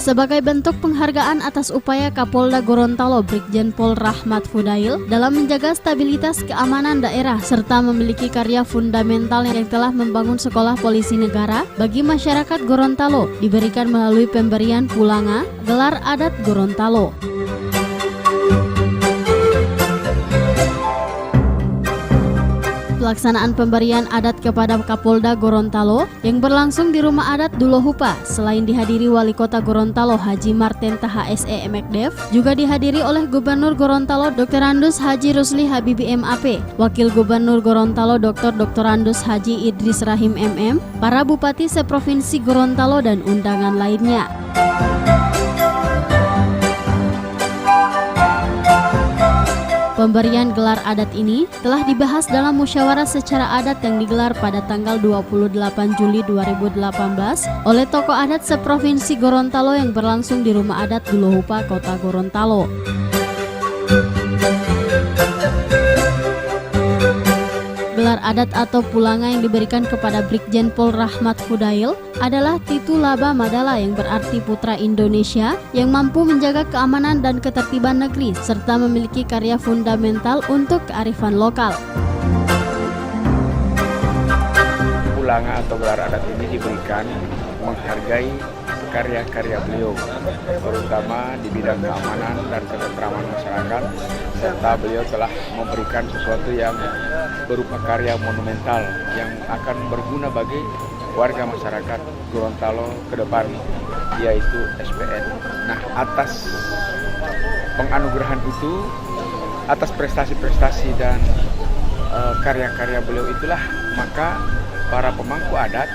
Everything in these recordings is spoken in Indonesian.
Sebagai bentuk penghargaan atas upaya Kapolda Gorontalo Brigjen Pol Rahmat Fudail dalam menjaga stabilitas keamanan daerah serta memiliki karya fundamental yang telah membangun sekolah polisi negara bagi masyarakat Gorontalo diberikan melalui pemberian Pulanga, gelar adat Gorontalo. Pelaksanaan pemberian adat kepada Kapolda Gorontalo yang berlangsung di Rumah Adat Dulohupa selain dihadiri Wali Kota Gorontalo Haji Marten Taha SE Mekdev, juga dihadiri oleh Gubernur Gorontalo Dr. Andus Haji Rusli Habibi MAP, Wakil Gubernur Gorontalo Dr. Andus Haji Idris Rahim MM, para Bupati seprovinsi Gorontalo dan undangan lainnya. Pemberian gelar adat ini telah dibahas dalam musyawarah secara adat yang digelar pada tanggal 28 Juli 2018 oleh tokoh adat seprovinsi Gorontalo yang berlangsung di Rumah Adat Dulohupa, Kota Gorontalo. Gelar adat atau pulanga yang diberikan kepada Brigjen Pol Rahmat Fudail adalah Titu Laba Madala yang berarti putra Indonesia yang mampu menjaga keamanan dan ketertiban negeri serta memiliki karya fundamental untuk kearifan lokal. Pulanga atau gelar adat ini diberikan menghargai karya-karya beliau, terutama di bidang keamanan dan ketentraman masyarakat, serta beliau telah memberikan sesuatu yang berupa karya monumental yang akan berguna bagi warga masyarakat Gorontalo ke depan, yaitu SPN. Nah, atas penganugerahan itu, atas prestasi-prestasi dan karya-karya beliau itulah, maka para pemangku adat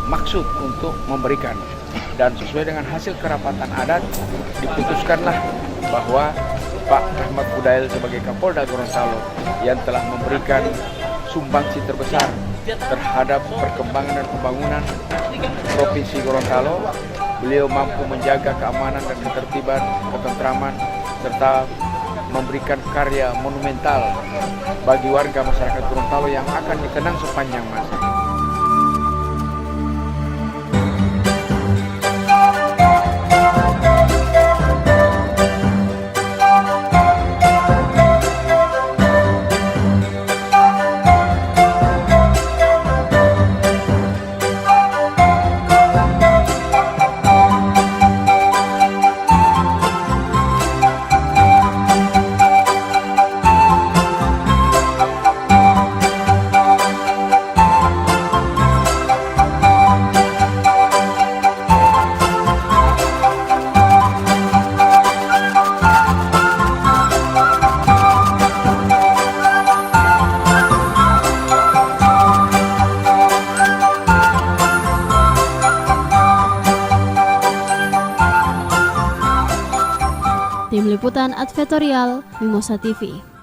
maksud untuk memberikan, dan sesuai dengan hasil kerapatan adat diputuskanlah bahwa Pak Rahmat Fudail sebagai Kapolda Gorontalo yang telah memberikan sumbangsi terbesar terhadap perkembangan dan pembangunan Provinsi Gorontalo, beliau mampu menjaga keamanan dan ketertiban, ketentraman, serta memberikan karya monumental bagi warga masyarakat Gorontalo yang akan dikenang sepanjang masa. Tim Liputan Advertorial Mimosa TV.